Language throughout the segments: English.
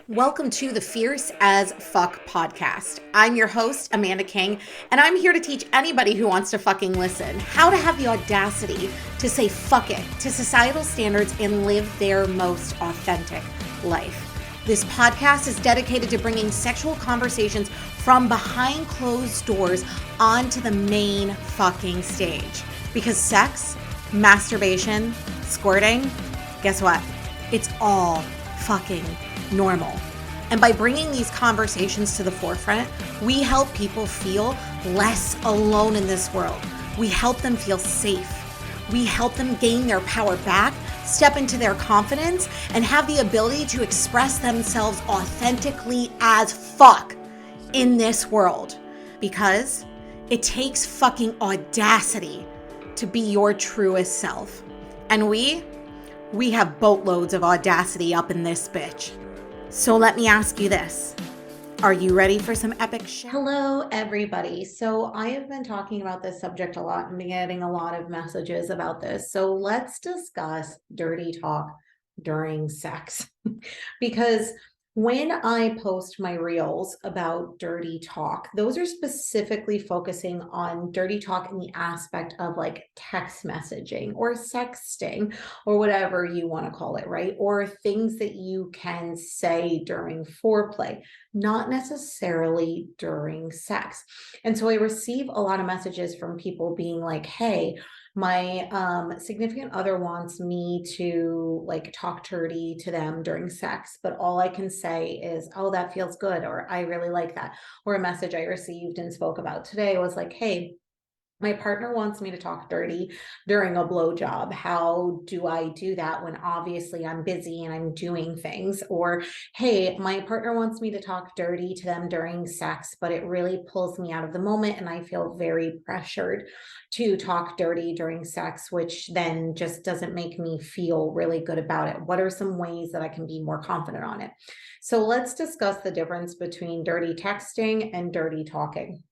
Welcome to the Fierce as Fuck podcast. I'm your host, Amanda King, and I'm here to teach anybody who wants to fucking listen how to have the audacity to say fuck it to societal standards and live their most authentic life. This podcast is dedicated to bringing sexual conversations from behind closed doors onto the main fucking stage. Because sex, masturbation, squirting, guess what? It's all fucking normal. And by bringing these conversations to the forefront, we help people feel less alone in this world. We help them feel safe. We help them gain their power back, step into their confidence, and have the ability to express themselves authentically as fuck in this world. Because it takes fucking audacity to be your truest self. And we have boatloads of audacity up in this bitch. So let me ask you this. Are you ready for some epic shit? Hello, everybody. So I have been talking about this subject a lot and been getting a lot of messages about this. So let's discuss dirty talk during sex. Because when I post my reels about dirty talk, those are specifically focusing on dirty talk in the aspect of like text messaging or sexting or whatever you want to call it, right? Or things that you can say during foreplay, not necessarily during sex. And so I receive a lot of messages from people being like, hey, my significant other wants me to like talk dirty to them during sex, but all I can say is, oh, that feels good, or I really like that. Or a message I received and spoke about today was like, hey, my partner wants me to talk dirty during a blowjob. How do I do that when obviously I'm busy and I'm doing things? Or, hey, my partner wants me to talk dirty to them during sex, but it really pulls me out of the moment and I feel very pressured to talk dirty during sex, which then just doesn't make me feel really good about it. What are some ways that I can be more confident on it? So let's discuss the difference between dirty texting and dirty talking.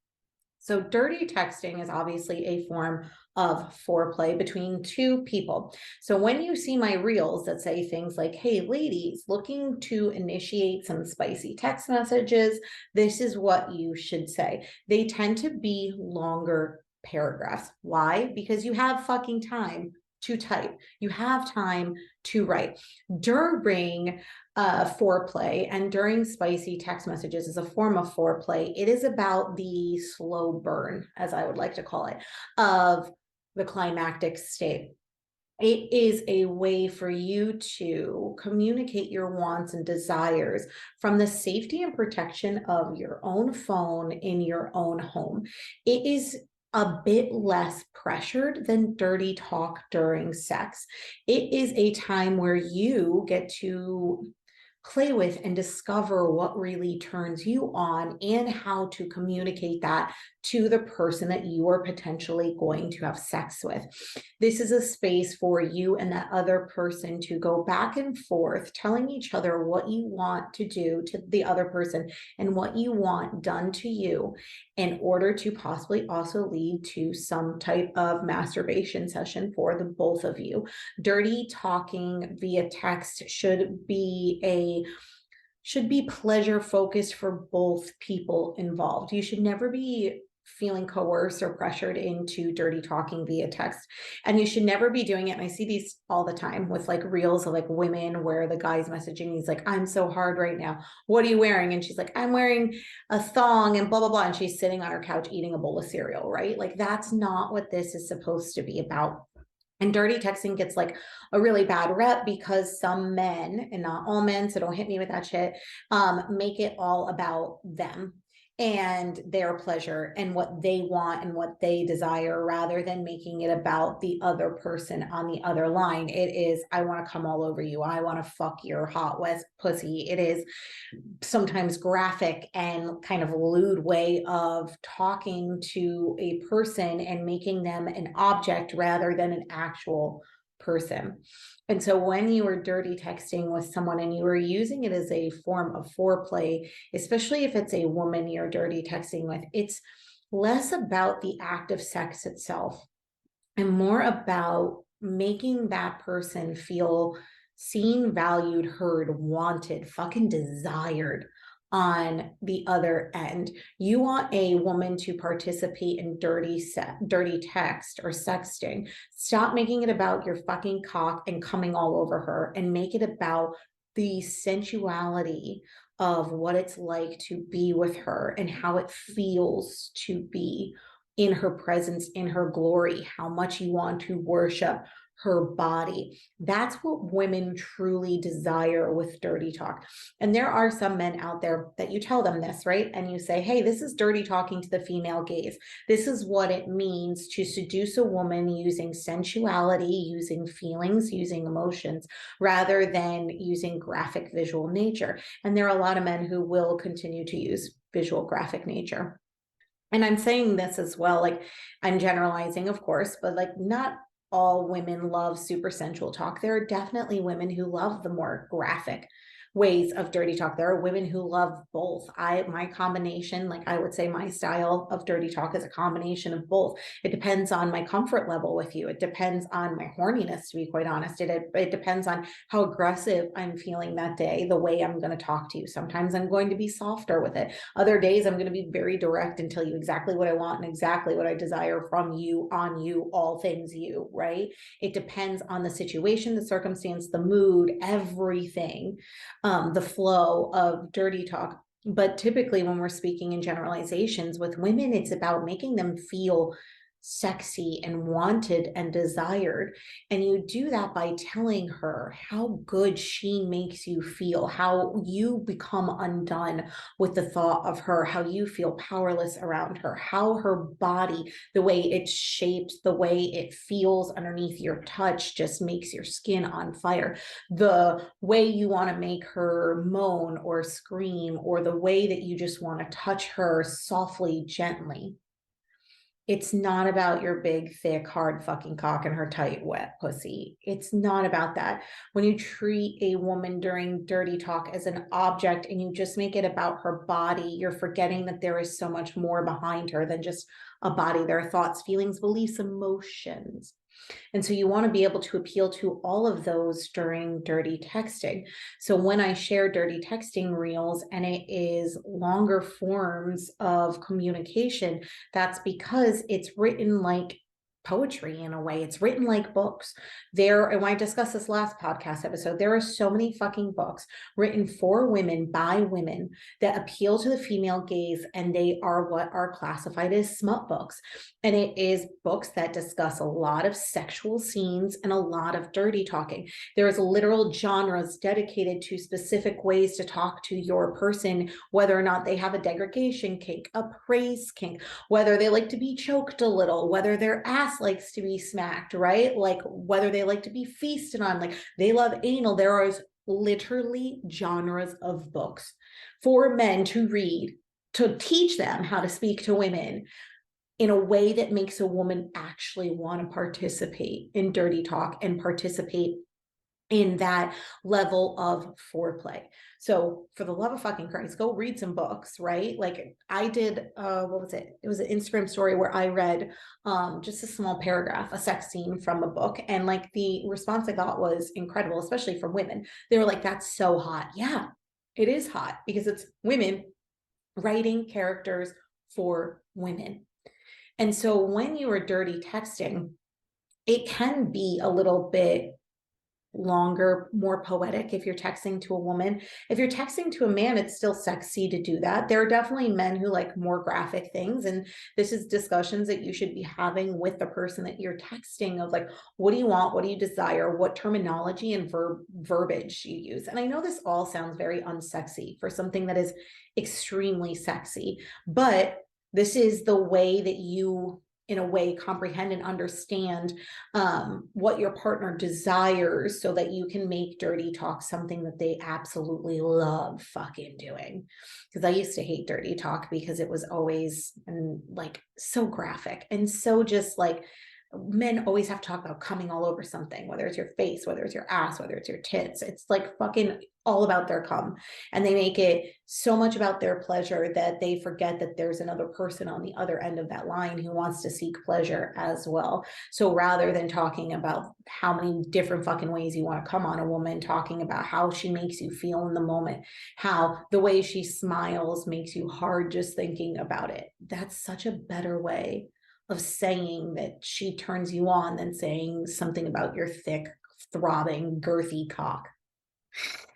So dirty texting is obviously a form of foreplay between two people. So when you see my reels that say things like, hey, ladies, looking to initiate some spicy text messages, this is what you should say. They tend to be longer paragraphs. Why? Because you have fucking time to type. You have time to write. During foreplay and during spicy text messages is a form of foreplay. It is about the slow burn, as I would like to call it, of the climactic state. It is a way for you to communicate your wants and desires from the safety and protection of your own phone in your own home. It is a bit less pressured than dirty talk during sex. It is a time where you get to play with and discover what really turns you on and how to communicate that to the person that you are potentially going to have sex with. This is a space for you and that other person to go back and forth, telling each other what you want to do to the other person and what you want done to you in order to possibly also lead to some type of masturbation session for the both of you. Dirty talking via text should be pleasure focused for both people involved. You should never be feeling coerced or pressured into dirty talking via text. And you should never be doing it. And I see these all the time with like reels of like women where the guy's messaging, he's like, I'm so hard right now. What are you wearing? And she's like, I'm wearing a thong and blah, blah, blah. And she's sitting on her couch eating a bowl of cereal, right? Like that's not what this is supposed to be about. And dirty texting gets like a really bad rep because some men, and not all men, so don't hit me with that shit, make it all about them and their pleasure and what they want and what they desire rather than making it about the other person on the other line. It is, I want to come all over you. I want to fuck your hot west pussy. It is sometimes graphic and kind of lewd way of talking to a person and making them an object rather than an actual person. And so when you are dirty texting with someone and you are using it as a form of foreplay, especially if it's a woman you're dirty texting with, it's less about the act of sex itself and more about making that person feel seen, valued, heard, wanted, fucking desired on the other end. You want a woman to participate in dirty text or sexting. Stop making it about your fucking cock and coming all over her, and make it about the sensuality of what it's like to be with her and how it feels to be in her presence, in her glory, how much you want to worship her body. That's what women truly desire with dirty talk. And there are some men out there that you tell them this, right? And you say, hey, this is dirty talking to the female gaze. This is what it means to seduce a woman using sensuality, using feelings, using emotions, rather than using graphic visual nature. And there are a lot of men who will continue to use visual graphic nature. And I'm saying this as well, like I'm generalizing, of course, but like not all women love super sensual talk. There are definitely women who love the more graphic ways of dirty talk. There are women who love both. My combination, like I would say my style of dirty talk is a combination of both. It depends on my comfort level with you. It depends on my horniness, to be quite honest. It depends on how aggressive I'm feeling that day, the way I'm going to talk to you. Sometimes I'm going to be softer with it. Other days I'm going to be very direct and tell you exactly what I want and exactly what I desire from you, on you, all things you, right? It depends on the situation, the circumstance, the mood, everything. The flow of dirty talk. But typically when we're speaking in generalizations with women, it's about making them feel sexy and wanted and desired. And you do that by telling her how good she makes you feel, how you become undone with the thought of her, how you feel powerless around her, how her body, the way it's shaped, the way it feels underneath your touch just makes your skin on fire. The way you want to make her moan or scream, or the way that you just want to touch her softly, gently. It's not about your big, thick, hard fucking cock and her tight, wet pussy. It's not about that. When you treat a woman during dirty talk as an object and you just make it about her body, you're forgetting that there is so much more behind her than just a body. There are thoughts, feelings, beliefs, emotions. And so you want to be able to appeal to all of those during dirty texting. So when I share dirty texting reels and it is longer forms of communication, that's because it's written like poetry in a way. It's written like books. And when I discussed this last podcast episode, there are so many fucking books written for women by women that appeal to the female gaze, and they are what are classified as smut books. And it is books that discuss a lot of sexual scenes and a lot of dirty talking. There's literal genres dedicated to specific ways to talk to your person, whether or not they have a degradation kink, a praise kink, whether they like to be choked a little, whether their ass likes to be smacked, right? Like whether they like to be feasted on, like they love anal. There are literally genres of books for men to read, to teach them how to speak to women in a way that makes a woman actually want to participate in dirty talk and participate in that level of foreplay. So for the love of fucking Christ, go read some books, right? Like I did, what was it? It was an Instagram story where I read just a small paragraph, a sex scene from a book. And like the response I got was incredible, especially from women. They were like, that's so hot. Yeah, it is hot because it's women writing characters for women. And so when you are dirty texting, it can be a little bit longer, more poetic if you're texting to a woman. If you're texting to a man, it's still sexy to do that. There are definitely men who like more graphic things, and this is discussions that you should be having with the person that you're texting of like, what do you want? What do you desire? What terminology and verbiage you use? And I know this all sounds very unsexy for something that is extremely sexy, but this is the way that you in a way comprehend and understand what your partner desires, so that you can make dirty talk something that they absolutely love fucking doing. Because I used to hate dirty talk because it was always like so graphic and so just like men always have to talk about coming all over something, whether it's your face, whether it's your ass, whether it's your tits. It's like fucking all about their cum. And they make it so much about their pleasure that they forget that there's another person on the other end of that line who wants to seek pleasure as well. So rather than talking about how many different fucking ways you want to come on a woman, talking about how she makes you feel in the moment, how the way she smiles makes you hard just thinking about it. That's such a better way of saying that she turns you on than saying something about your thick, throbbing, girthy cock.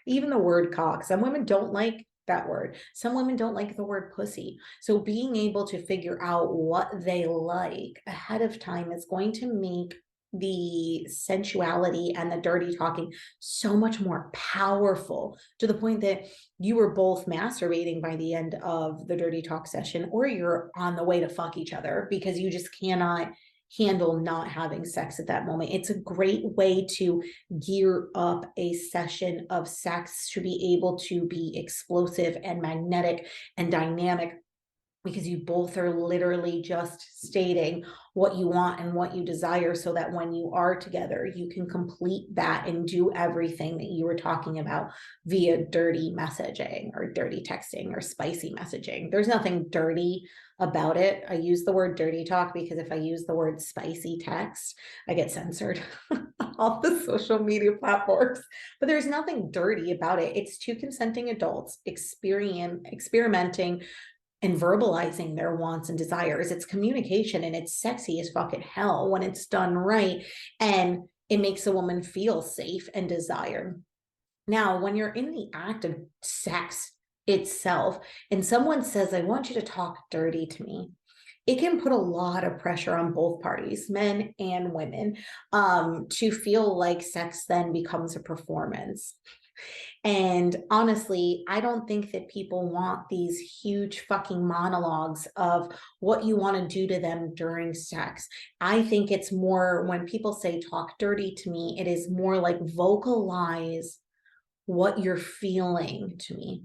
Even the word cock, some women don't like that word. Some women don't like the word pussy. So being able to figure out what they like ahead of time is going to make the sensuality and the dirty talking so much more powerful, to the point that you were both masturbating by the end of the dirty talk session, or you're on the way to fuck each other because you just cannot handle not having sex at that moment. It's a great way to gear up a session of sex to be able to be explosive and magnetic and dynamic, because you both are literally just stating what you want and what you desire, so that when you are together, you can complete that and do everything that you were talking about via dirty messaging or dirty texting or spicy messaging. There's nothing dirty about it. I use the word dirty talk because if I use the word spicy text, I get censored off the social media platforms. But there's nothing dirty about it. It's two consenting adults experimenting and verbalizing their wants and desires. It's communication, and it's sexy as fucking hell when it's done right, and it makes a woman feel safe and desired. Now, when you're in the act of sex itself and someone says, I want you to talk dirty to me, it can put a lot of pressure on both parties, men and women, to feel like sex then becomes a performance. And honestly, I don't think that people want these huge fucking monologues of what you want to do to them during sex. I think it's more, when people say talk dirty to me, it is more like vocalize what you're feeling to me.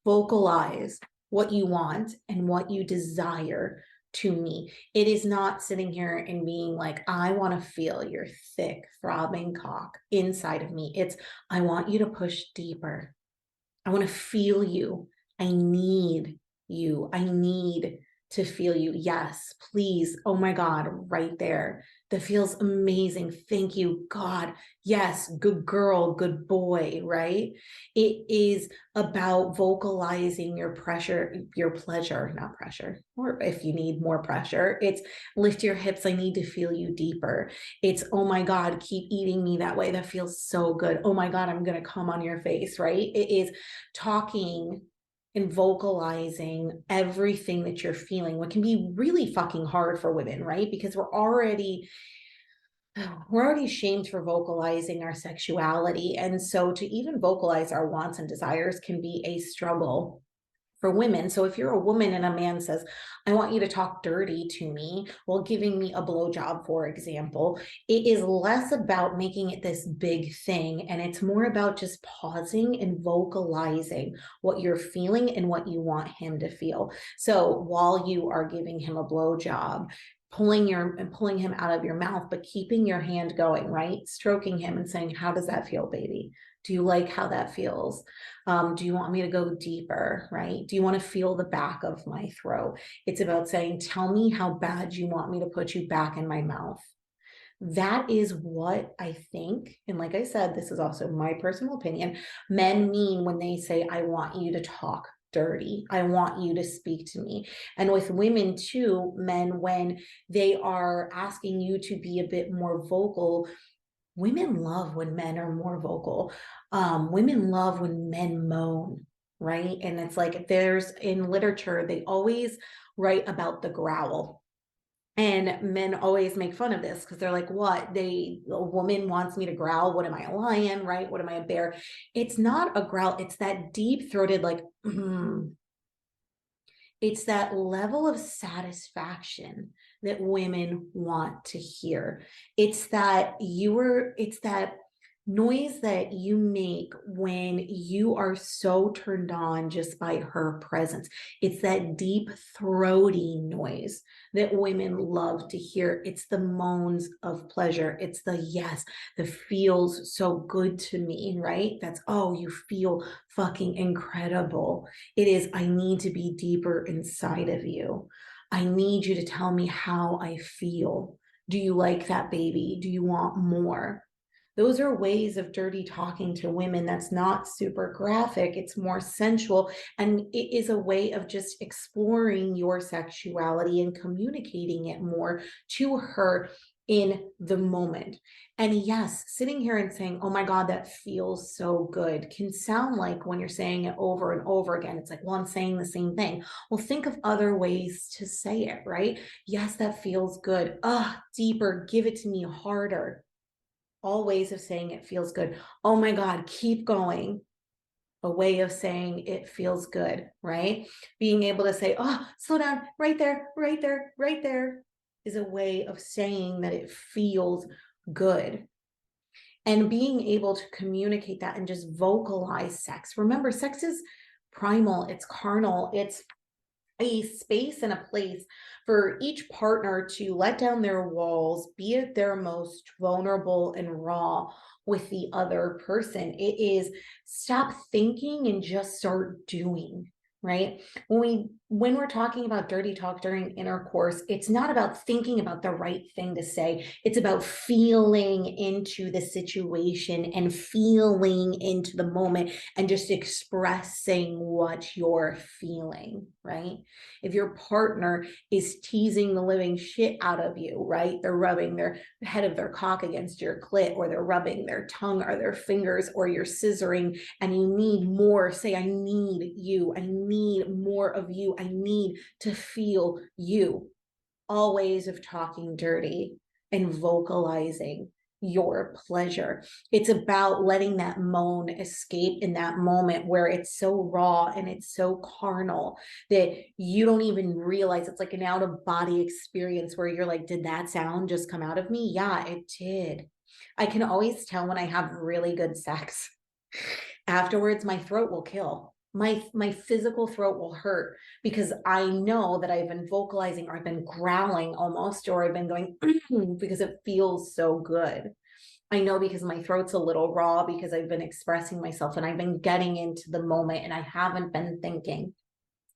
Vocalize what you want and what you desire to me. It is not sitting here and being like, I want to feel your thick, throbbing cock inside of me. It's, I want you to push deeper. I want to feel you. I need you. I need to feel you. Yes, please. Oh my God, right there. That feels amazing. Thank you, God. Yes, good girl, good boy, right? It is about vocalizing your pressure, your pleasure, not pressure, or if you need more pressure, it's lift your hips. I need to feel you deeper. It's, oh my God, keep eating me that way. That feels so good. Oh my God, I'm going to come on your face, right? It is talking and vocalizing everything that you're feeling, what can be really fucking hard for women, right? Because we're already shamed for vocalizing our sexuality. And so to even vocalize our wants and desires can be a struggle for women. So if you're a woman and a man says, I want you to talk dirty to me while giving me a blowjob, for example, it is less about making it this big thing. And it's more about just pausing and vocalizing what you're feeling and what you want him to feel. So while you are giving him a blowjob, pulling him out of your mouth, but keeping your hand going, right? Stroking him and saying, how does that feel, baby? Do you like how that feels? Do you want me to go deeper, right? Do you want to feel the back of my throat? It's about saying, tell me how bad you want me to put you back in my mouth. That is what I think. And like I said, this is also my personal opinion. Men mean when they say, I want you to talk dirty. I want you to speak to me. And with women too, men, when they are asking you to be a bit more vocal, women love when men are more vocal. Women love when men moan, right? And it's like, there's in literature, they always write about the growl. And men always make fun of this because they're like, what? A woman wants me to growl. What am I, a lion, right? What am I, a bear? It's not a growl. It's that deep throated, like, It's that level of satisfaction that women want to hear. It's that noise that you make when you are so turned on just by her presence. It's that deep, throaty noise that women love to hear. It's the moans of pleasure. It's the yes, that feels so good to me, right? That's, oh, you feel fucking incredible. It is, I need to be deeper inside of you. I need you to tell me how I feel. Do you like that, baby? Do you want more? Those are ways of dirty talking to women that's not super graphic. It's more sensual. And it is a way of just exploring your sexuality and communicating it more to her in the moment. And yes, sitting here and saying, oh my God, that feels so good can sound like when you're saying it over and over again, it's like, well, I'm saying the same thing. Well, think of other ways to say it, right? Yes, that feels good. Deeper, give it to me harder. All ways of saying it feels good. Oh my God, keep going. A way of saying it feels good, right? Being able to say, oh, slow down, right there, right there, right there, is a way of saying that it feels good. And being able to communicate that and just vocalize sex. Remember, sex is primal, it's carnal, it's a space and a place for each partner to let down their walls, be at their most vulnerable and raw with the other person. It is stop thinking and just start doing, right? When we're talking about dirty talk during intercourse, it's not about thinking about the right thing to say. It's about feeling into the situation and feeling into the moment and just expressing what you're feeling, right? If your partner is teasing the living shit out of you, right? They're rubbing their head of their cock against your clit, or they're rubbing their tongue or their fingers, or you're scissoring and you need more, say, I need you. I need more of you. I need to feel you. All ways of talking dirty and vocalizing your pleasure. It's about letting that moan escape in that moment where it's so raw and it's so carnal that you don't even realize. It's like an out of body experience where you're like, did that sound just come out of me? Yeah, it did. I can always tell when I have really good sex. Afterwards, my throat will kill. My physical throat will hurt because I know that I've been vocalizing, or I've been growling almost, or I've been going because it feels so good. I know because my throat's a little raw because I've been expressing myself and I've been getting into the moment and I haven't been thinking.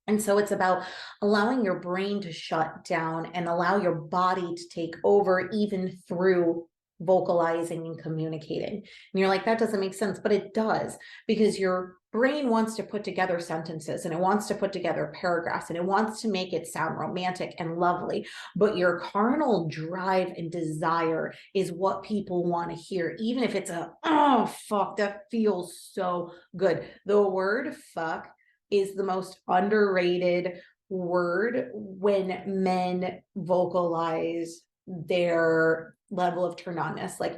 And so it's about allowing your brain to shut down and allow your body to take over, even through vocalizing and communicating. And you're like, that doesn't make sense, but it does, because your brain wants to put together sentences and it wants to put together paragraphs and it wants to make it sound romantic and lovely. But your carnal drive and desire is what people want to hear, even if it's a, oh, fuck, that feels so good. The word fuck is the most underrated word when men vocalize their level of turn onness. Like,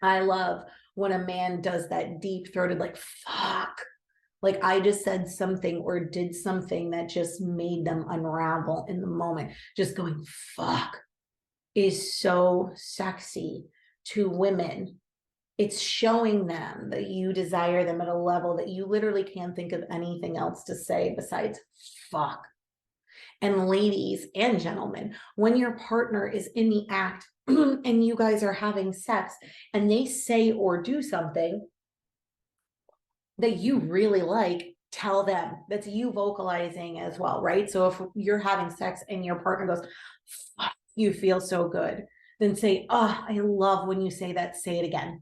I love when a man does that deep throated, like, fuck. Like, I just said something or did something that just made them unravel in the moment. Just going, fuck, is so sexy to women. It's showing them that you desire them at a level that you literally can't think of anything else to say besides fuck. And ladies and gentlemen, when your partner is in the act and you guys are having sex and they say or do something that you really like, tell them. That's you vocalizing as well, right? So if you're having sex and your partner goes, fuck, you feel so good, then say, oh, I love when you say that, say it again.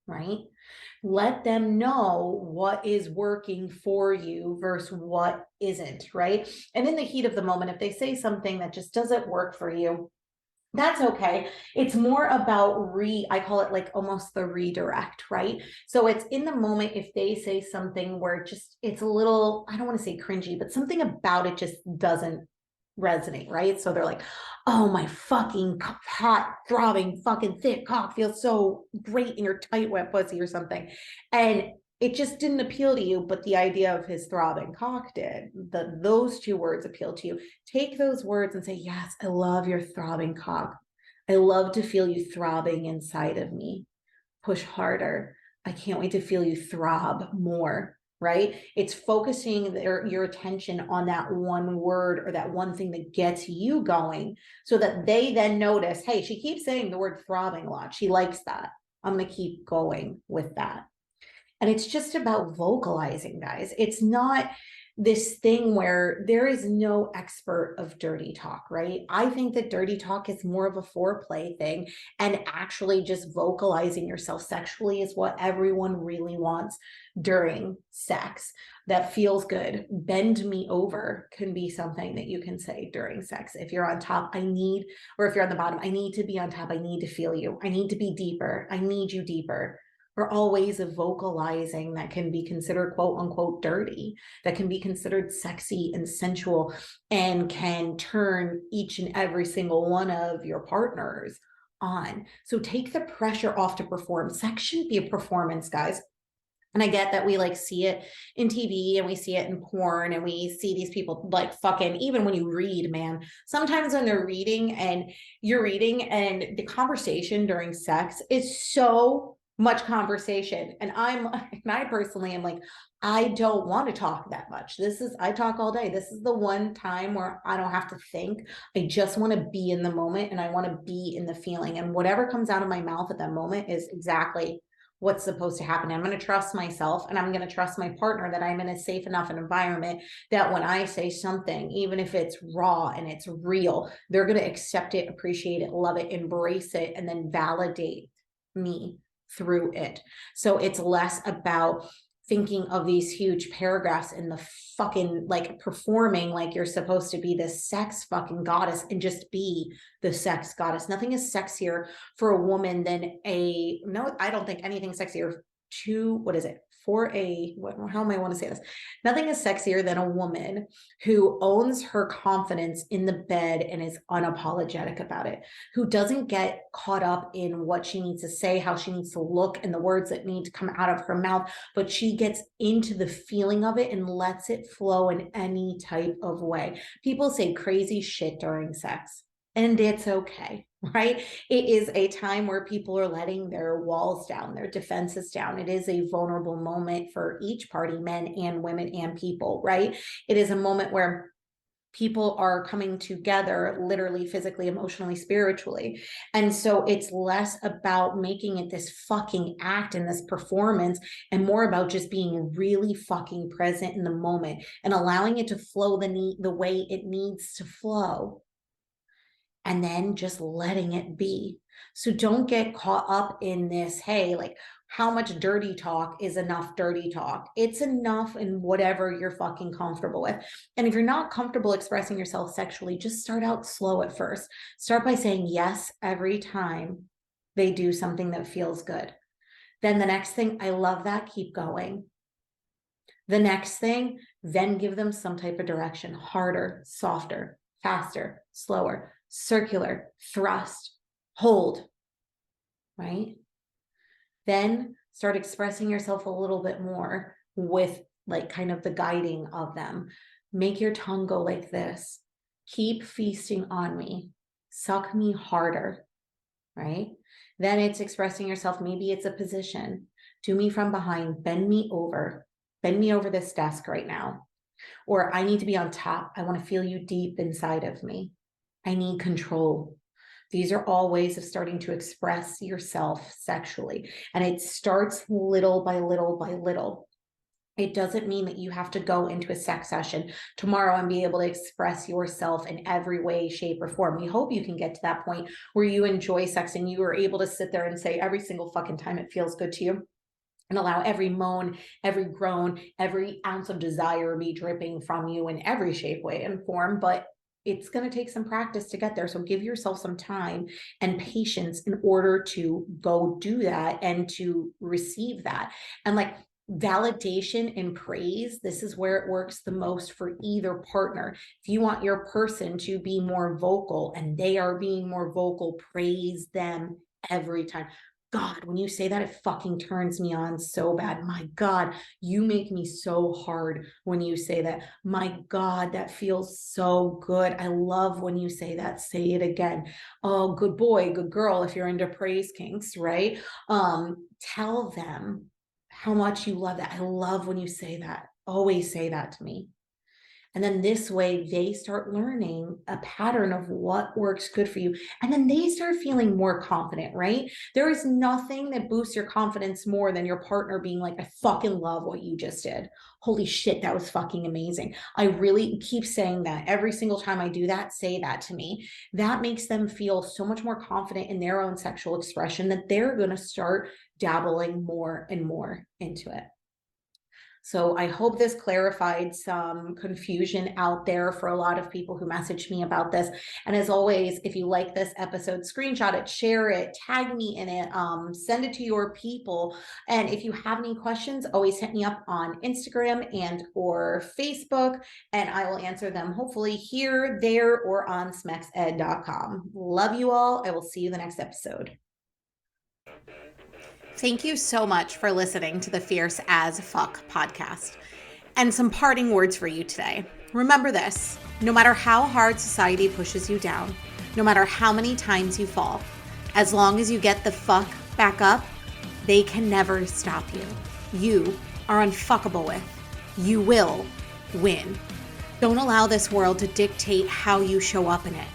Right? Let them know what is working for you versus what isn't, right? And in the heat of the moment, if they say something that just doesn't work for you, that's okay. It's more about I call it like almost the redirect, right? So it's in the moment if they say something where it's a little, I don't want to say cringy, but something about it just doesn't resonate, right? So they're like, oh, my fucking hot, throbbing, fucking thick cock feels so great in your tight, wet pussy or something. And it just didn't appeal to you, but the idea of his throbbing cock did. Those two words appeal to you. Take those words and say, yes, I love your throbbing cock. I love to feel you throbbing inside of me. push harder. I can't wait to feel you throb more, right? It's focusing your attention on that one word or that one thing that gets you going so that they then notice, hey, she keeps saying the word throbbing a lot. She likes that. I'm going to keep going with that. And it's just about vocalizing, guys. It's not this thing where there is no expert of dirty talk, right? I think that dirty talk is more of a foreplay thing, and actually just vocalizing yourself sexually is what everyone really wants during sex. That feels good. Bend me over can be something that you can say during sex. If you're on top, I need, or if you're on the bottom, I need to be on top. I need to feel you. I need to be deeper. I need you deeper. Are all ways of vocalizing that can be considered quote unquote dirty, that can be considered sexy and sensual, and can turn each and every single one of your partners on. So take the pressure off to perform. Sex shouldn't be a performance, guys. And I get that we like see it in TV and we see it in porn and we see these people like fucking, even when you read, man, sometimes when they're reading and you're reading and the conversation during sex is so much conversation. And I personally am like, I don't want to talk that much. I talk all day. This is the one time where I don't have to think. I just want to be in the moment and I want to be in the feeling. And whatever comes out of my mouth at that moment is exactly what's supposed to happen. I'm going to trust myself and I'm going to trust my partner that I'm in a safe enough environment that when I say something, even if it's raw and it's real, they're going to accept it, appreciate it, love it, embrace it, and then validate me through it. So it's less about thinking of these huge paragraphs in the fucking like performing like you're supposed to be this sex fucking goddess and just be the sex goddess. Nothing is sexier for a woman than I don't think anything sexier how am I want to say this? Nothing is sexier than a woman who owns her confidence in the bed and is unapologetic about it, who doesn't get caught up in what she needs to say, how she needs to look, and the words that need to come out of her mouth, but she gets into the feeling of it and lets it flow in any type of way. People say crazy shit during sex, and it's okay. Right? It is a time where people are letting their walls down, their defenses down. It is a vulnerable moment for each party, men and women and people, right? It is a moment where people are coming together, literally, physically, emotionally, spiritually. And so it's less about making it this fucking act and this performance and more about just being really fucking present in the moment and allowing it to flow the way it needs to flow. And then just letting it be. So don't get caught up in this, hey, like how much dirty talk is enough dirty talk? It's enough in whatever you're fucking comfortable with. And if you're not comfortable expressing yourself sexually, just start out slow at first. Start by saying yes every time they do something that feels good. Then the next thing, I love that, keep going. The next thing, then give them some type of direction, harder, softer, faster, slower, circular, thrust, hold, right? Then start expressing yourself a little bit more with like kind of the guiding of them. Make your tongue go like this. Keep feasting on me. Suck me harder, right? Then it's expressing yourself. Maybe it's a position. Do me from behind. Bend me over. Bend me over this desk right now. Or I need to be on top. I want to feel you deep inside of me. I need control. These are all ways of starting to express yourself sexually. And it starts little by little by little. It doesn't mean that you have to go into a sex session tomorrow and be able to express yourself in every way, shape, or form. We hope you can get to that point where you enjoy sex and you are able to sit there and say every single fucking time it feels good to you, and allow every moan, every groan, every ounce of desire be dripping from you in every shape, way, and form. But it's going to take some practice to get there. So give yourself some time and patience in order to go do that and to receive that. And like validation and praise, this is where it works the most for either partner. If you want your person to be more vocal and they are being more vocal, praise them every time. God, when you say that, it fucking turns me on so bad. My God, you make me so hard when you say that. My God, that feels so good. I love when you say that. Say it again. Oh, good boy, good girl, if you're into praise kinks, right? Tell them how much you love that. I love when you say that. Always say that to me. And then this way they start learning a pattern of what works good for you. And then they start feeling more confident, right? There is nothing that boosts your confidence more than your partner being like, I fucking love what you just did. Holy shit, that was fucking amazing. I really keep saying that every single time I do that, say that to me. That makes them feel so much more confident in their own sexual expression that they're going to start dabbling more and more into it. So I hope this clarified some confusion out there for a lot of people who messaged me about this. And as always, if you like this episode, screenshot it, share it, tag me in it, send it to your people. And if you have any questions, always hit me up on Instagram and or Facebook, and I will answer them hopefully here, there, or on smexed.com. Love you all. I will see you the next episode. Thank you so much for listening to the Fierce as Fuck podcast. And some parting words for you today. Remember this: no matter how hard society pushes you down, no matter how many times you fall, as long as you get the fuck back up, they can never stop you. You are unfuckable with. You will win. Don't allow this world to dictate how you show up in it.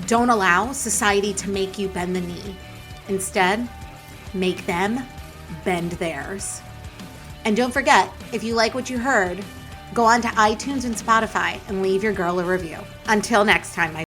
Don't allow society to make you bend the knee. Instead, make them bend theirs. And don't forget, if you like what you heard, go on to iTunes and Spotify and leave your girl a review. Until next time, my